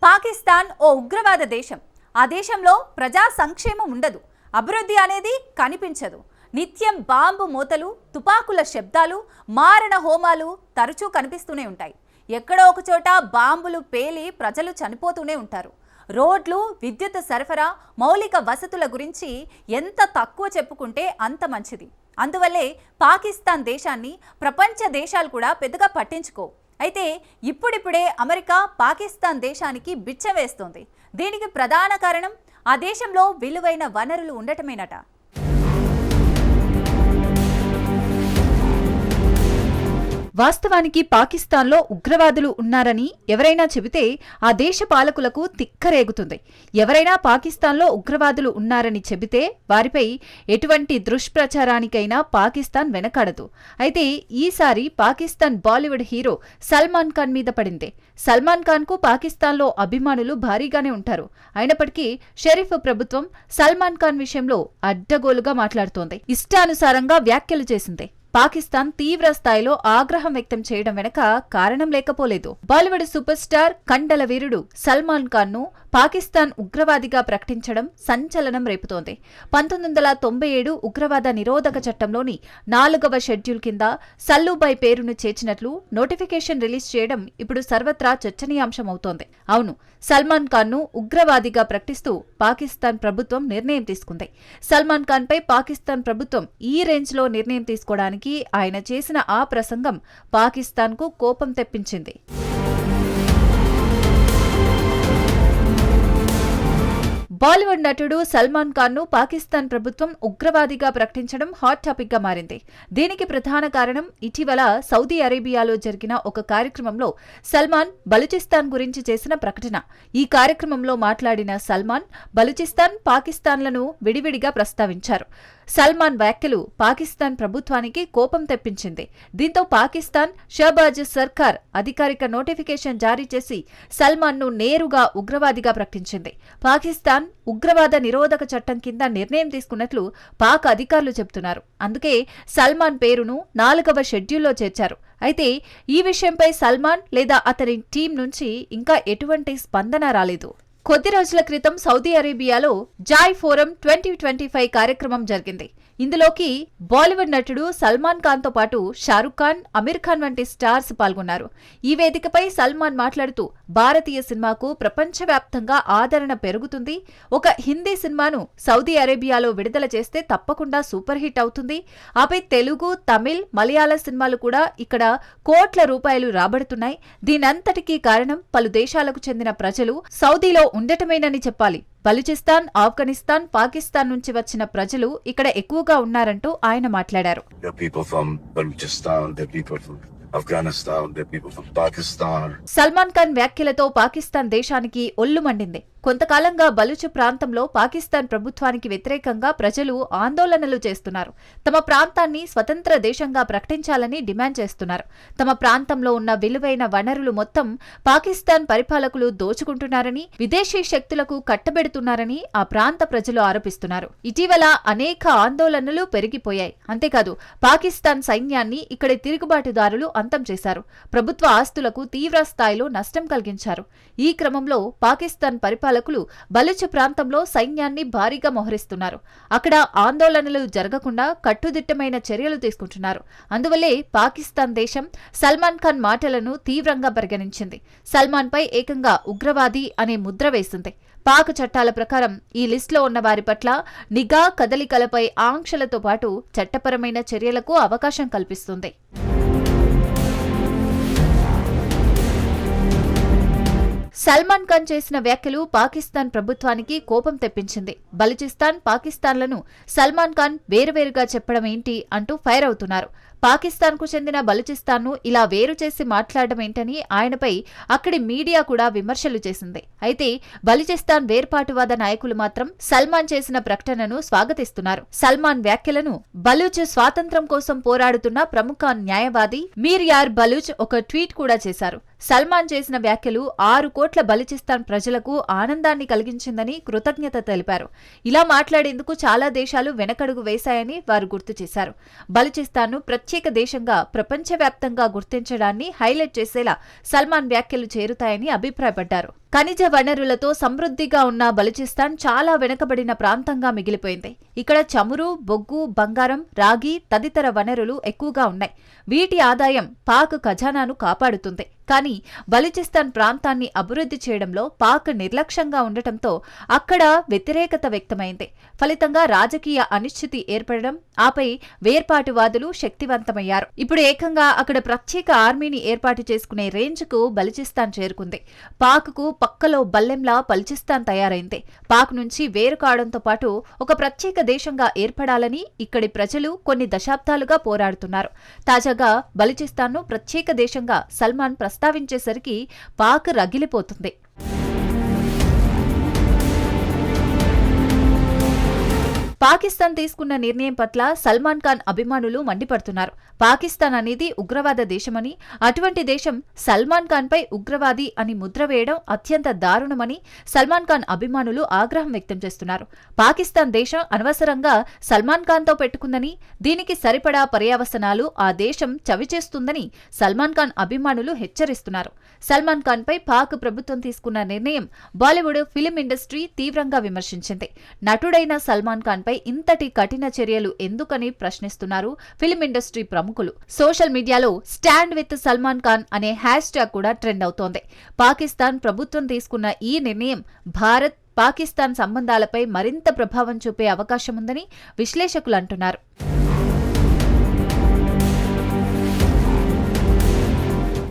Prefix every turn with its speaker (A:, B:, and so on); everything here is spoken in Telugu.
A: పాకిస్తాన్ ఓ ఉగ్రవాద దేశం. ఆ దేశంలో ప్రజా సంక్షేమం ఉండదు, అభివృద్ధి అనేది కనిపించదు. నిత్యం బాంబు మూతలు, తుపాకుల శబ్దాలు, మారణ హోమాలు తరచూ కనిపిస్తూనే ఉంటాయి. ఎక్కడో ఒక చోట బాంబులు పేలి ప్రజలు చనిపోతూనే ఉంటారు. రోడ్లు, విద్యుత్ సరఫరా, మౌలిక వసతుల గురించి ఎంత తక్కువ చెప్పుకుంటే అంత మంచిది. అందువల్లే పాకిస్తాన్ దేశాన్ని ప్రపంచ దేశాలు కూడా పెద్దగా పట్టించుకో. అయితే ఇప్పుడిప్పుడే అమెరికా పాకిస్తాన్ దేశానికి బిచ్చం వేస్తోంది. దీనికి ప్రధాన కారణం ఆ దేశంలో విలువైన వనరులు ఉండటమేనట.
B: వాస్తవానికి పాకిస్తాన్లో ఉగ్రవాదులు ఉన్నారని ఎవరైనా చెబితే ఆ దేశ పాలకులకు తిక్కరేగుతుంది. ఎవరైనా పాకిస్తాన్లో ఉగ్రవాదులు ఉన్నారని చెబితే వారిపై ఎటువంటి దుష్ప్రచారానికైనా పాకిస్తాన్ వెనకాడదు. అయితే ఈసారి పాకిస్తాన్ బాలీవుడ్ హీరో సల్మాన్ ఖాన్ మీద పడింది. సల్మాన్ ఖాన్కు పాకిస్తాన్లో అభిమానులు భారీగానే ఉంటారు. అయినప్పటికీ షరీఫ్ ప్రభుత్వం సల్మాన్ ఖాన్ విషయంలో అడ్డగోలుగా మాట్లాడుతోంది. ఇష్టానుసారంగా వ్యాఖ్యలు చేసింది. పాకిస్తాన్ తీవ్ర స్థాయిలో ఆగ్రహం వ్యక్తం చేయడం వెనక కారణం లేకపోలేదు. బాలీవుడ్ సూపర్ స్టార్ కండల వీరుడు సల్మాన్ ఖాన్ ను పాకిస్తాన్ ఉగ్రవాదిగా ప్రకటించడం సంచలనం రేపుతోంది. 1997 ఉగ్రవాద నిరోధక చట్టంలోని 4వ షెడ్యూల్ కింద సల్లూభాయ్ పేరును చేర్చినట్లు నోటిఫికేషన్ రిలీజ్ చేయడం ఇప్పుడు సర్వత్రా చర్చనీయాంశమవుతోంది. అవును, సల్మాన్ ఖాన్ ను ఉగ్రవాదిగా ప్రకటిస్తూ పాకిస్తాన్ ప్రభుత్వం నిర్ణయం తీసుకుంది. సల్మాన్ ఖాన్ పై పాకిస్తాన్ ప్రభుత్వం ఈ రేంజ్ లో నిర్ణయం తీసుకోవడానికి ఆయన చేసిన ఆ ప్రసంగం పాకిస్తాన్ కు కోపం తెప్పించింది. బాలీవుడ్ నటుడు సల్మాన్ ఖాన్ ను పాకిస్తాన్ ప్రభుత్వం ఉగ్రవాదిగా ప్రకటించడం హాట్ టాపిక్ గా మారింది. దీనికి ప్రధాన కారణం ఇటీవల సౌదీ అరేబియాలో జరిగిన ఒక కార్యక్రమంలో సల్మాన్ బలూచిస్తాన్ గురించి చేసిన ప్రకటన. ఈ కార్యక్రమంలో మాట్లాడిన సల్మాన్ బలూచిస్తాన్, పాకిస్తాన్లను విడివిడిగా ప్రస్తావించారు. సల్మాన్ వ్యాఖ్యలు పాకిస్తాన్ ప్రభుత్వానికి కోపం తెప్పించింది. దీంతో పాకిస్తాన్ షహబాజ్ సర్కార్ అధికారిక నోటిఫికేషన్ జారీ చేసి సల్మాన్ ను నేరుగా ఉగ్రవాదిగా ప్రకటించింది. పాకిస్తాన్ ఉగ్రవాద నిరోధక చట్టం కింద నిర్ణయం తీసుకున్నట్లు పాక్ అధికారులు చెబుతున్నారు. అందుకే సల్మాన్ పేరును 4వ షెడ్యూల్లో చేర్చారు. అయితే ఈ విషయంపై సల్మాన్ లేదా అతని టీం నుంచి ఇంకా ఎటువంటి స్పందన రాలేదు. కొద్ది రోజుల క్రితం సౌదీ అరేబియాలో జాయ్ ఫోరం 2025 కార్యక్రమం జరిగింది. ఇందులోకి బాలీవుడ్ నటుడు సల్మాన్ ఖాన్ తో పాటు షారుఖ్ ఖాన్, అమీర్ ఖాన్ వంటి స్టార్స్ పాల్గొన్నారు. ఈ వేదికపై సల్మాన్ మాట్లాడుతూ భారతీయ సినిమాకు ప్రపంచవ్యాప్తంగా ఆదరణ పెరుగుతుంది. ఒక హిందీ సినిమాను సౌదీ అరేబియాలో విడుదల చేస్తే తప్పకుండా సూపర్ హిట్ అవుతుంది. ఆపై తెలుగు, తమిళ్, మలయాళ సినిమాలు కూడా ఇక్కడ కోట్ల రూపాయలు రాబడుతున్నాయి. దీనంతటికీ కారణం పలు దేశాలకు చెందిన ప్రజలు సౌదీలో ఉండటమేనని చెప్పాలి. బలూచిస్తాన్, ఆఫ్ఘనిస్తాన్, పాకిస్తాన్ నుంచి వచ్చిన ప్రజలు ఇక్కడ ఎక్కువగా ఉన్నారంటూ ఆయన మాట్లాడారు. సల్మాన్ ఖాన్ వ్యాఖ్యలతో పాకిస్తాన్ దేశానికి ఒళ్ళు మండింది. కొంతకాలంగా బలూచ్ ప్రాంతంలో పాకిస్తాన్ ప్రభుత్వానికి వ్యతిరేకంగా ప్రజలు ఆందోళనలు చేస్తున్నారు. తమ ప్రాంతాన్ని స్వతంత్ర దేశంగా ప్రకటించాలని డిమాండ్ చేస్తున్నారు. తమ ప్రాంతంలో ఉన్న విలువైన వనరులు మొత్తం పాకిస్తాన్ పరిపాలకులు దోచుకుంటున్నారని, విదేశీ శక్తులకు కట్టబెడుతున్నారని ఆ ప్రాంత ప్రజలు ఆరోపిస్తున్నారు. ఇటీవల అనేక ఆందోళనలు పెరిగిపోయాయి. అంతేకాదు పాకిస్తాన్ సైన్యాన్ని ఇక్కడి తిరుగుబాటుదారులు అంతం చేశారు. ప్రభుత్వ ఆస్తులకు తీవ్ర స్థాయిలో నష్టం కలిగించారు. ఈ క్రమంలో పాకిస్తాన్ పరిపాలకులు బలూచ్ ప్రాంతంలో సైన్యాన్ని భారీగా మోహరిస్తున్నారు. అక్కడ ఆందోళనలు జరగకుండా కట్టుదిట్టమైన చర్యలు తీసుకుంటున్నారు. అందువల్లే పాకిస్తాన్ దేశం సల్మాన్ ఖాన్ మాటలను తీవ్రంగా పరిగణించింది. సల్మాన్ పై ఏకంగా ఉగ్రవాది అనే ముద్ర వేసింది. పాక్ చట్టాల ప్రకారం ఈ లిస్టులో ఉన్న వారి పట్ల నిఘా, కదలికలపై ఆంక్షలతో పాటు చట్టపరమైన చర్యలకు అవకాశం కల్పిస్తుంది. సల్మాన్ ఖాన్ చేసిన వ్యాఖ్యలు పాకిస్తాన్ ప్రభుత్వానికి కోపం తెప్పించింది. బలూచిస్తాన్, పాకిస్తాన్లను సల్మాన్ ఖాన్ వేరువేరుగా చెప్పడం ఏంటి అంటూ ఫైర్ అవుతున్నారు. పాకిస్తాన్ కు చెందిన బలూచిస్తాన్ ను ఇలా వేరు చేసి మాట్లాడడం ఏంటని ఆయనపై అక్కడి మీడియా కూడా విమర్శలు చేసింది. అయితే బలూచిస్తాన్ వేర్పాటువాద నాయకులు మాత్రం సల్మాన్ చేసిన ప్రకటనను స్వాగతిస్తున్నారు. సల్మాన్ వ్యాఖ్యలను బలూచ్ స్వాతంత్ర్యం కోసం పోరాడుతున్న ప్రముఖ న్యాయవాది మీర్ యార్ బలూచ్ ఒక ట్వీట్ కూడా చేశారు. సల్మాన్ చేసిన వ్యాఖ్యలు 6 కోట్ల బలూచిస్తాన్ ప్రజలకు ఆనందాన్ని కలిగించిందని కృతజ్ఞత తెలిపారు. ఇలా మాట్లాడేందుకు చాలా దేశాలు వెనకడుగు వేశాయని వారు గుర్తు చేశారు. బలూచిస్తాన్ను ప్రత్యేక దేశంగా ప్రపంచవ్యాప్తంగా గుర్తించడాన్ని హైలైట్ చేసేలా సల్మాన్ వ్యాఖ్యలు చేరుతాయని అభిప్రాయపడ్డారు. ఖనిజ వనరులతో సమృద్ధిగా ఉన్న బలూచిస్తాన్ చాలా వెనుకబడిన ప్రాంతంగా మిగిలిపోయింది. ఇక్కడ చమురు, బొగ్గు, బంగారం, రాగి తదితర వనరులు ఎక్కువగా ఉన్నాయి. వీటి ఆదాయం పాక్ ఖజానాను కాపాడుతుంది. కానీ బలూచిస్తాన్ ప్రాంతాన్ని అభివృద్ధి చేయడంలో పాక్ నిర్లక్ష్యంగా ఉండటంతో అక్కడ వ్యతిరేకత వ్యక్తమైంది. ఫలితంగా రాజకీయ అనిశ్చితి ఏర్పడడం, ఆపై వేర్పాటువాదులు శక్తివంతమయ్యారు. ఇప్పుడు ఏకంగా అక్కడ ప్రత్యేక ఆర్మీని ఏర్పాటు చేసుకునే రేంజ్కు బలూచిస్తాన్ చేరుకుంది. పాక్కు పక్కలో బల్లెంలా బలూచిస్తాన్ తయారైంది. పాక్ నుంచి వేరు కావడంతో పాటు ఒక ప్రత్యేక దేశంగా ఏర్పడాలని ఇక్కడి ప్రజలు కొన్ని దశాబ్దాలుగా పోరాడుతున్నారు. తాజాగా బలూచిస్తాన్ను ప్రత్యేక దేశంగా సల్మాన్ ప్రస్తావించేసరికి పాక్ రగిలిపోతుంది. పాకిస్తాన్ తీసుకున్న నిర్ణయం పట్ల సల్మాన్ ఖాన్ అభిమానులు మండిపడుతున్నారు. పాకిస్తాన్ అనేది ఉగ్రవాద దేశమని, అటువంటి దేశం సల్మాన్ ఖాన్ పై ఉగ్రవాది అని ముద్ర వేయడం అత్యంత దారుణమని సల్మాన్ ఖాన్ అభిమానులు ఆగ్రహం వ్యక్తం చేస్తున్నారు. పాకిస్తాన్ దేశం అనవసరంగా సల్మాన్ ఖాన్ తో పెట్టుకుందని, దీనికి సరిపడా పర్యవసనాలు ఆ దేశం చవిచేస్తుందని సల్మాన్ ఖాన్ అభిమానులు హెచ్చరిస్తున్నారు. సల్మాన్ ఖాన్ పై పాక్ ప్రభుత్వం తీసుకున్న నిర్ణయం బాలీవుడ్ ఫిలిం ఇండస్ట్రీ తీవ్రంగా విమర్శించింది. నటుడైన సల్మాన్ ఖాన్ పై ఇంతటి కఠిన చర్యలు ఎందుకని ప్రశ్నిస్తున్నారు ఫిలిం ఇండస్ట్రీ ప్రముఖులు. సోషల్ మీడియాలో స్టాండ్ విత్ సల్మాన్ ఖాన్ అనే హ్యాష్ ట్యాగ్ కూడా ట్రెండ్ అవుతోంది. పాకిస్తాన్ ప్రభుత్వం తీసుకున్న ఈ నిర్ణయం భారత్, పాకిస్తాన్ సంబంధాలపై మరింత ప్రభావం చూపే అవకాశముందని విశ్లేషకులు అంటున్నారు.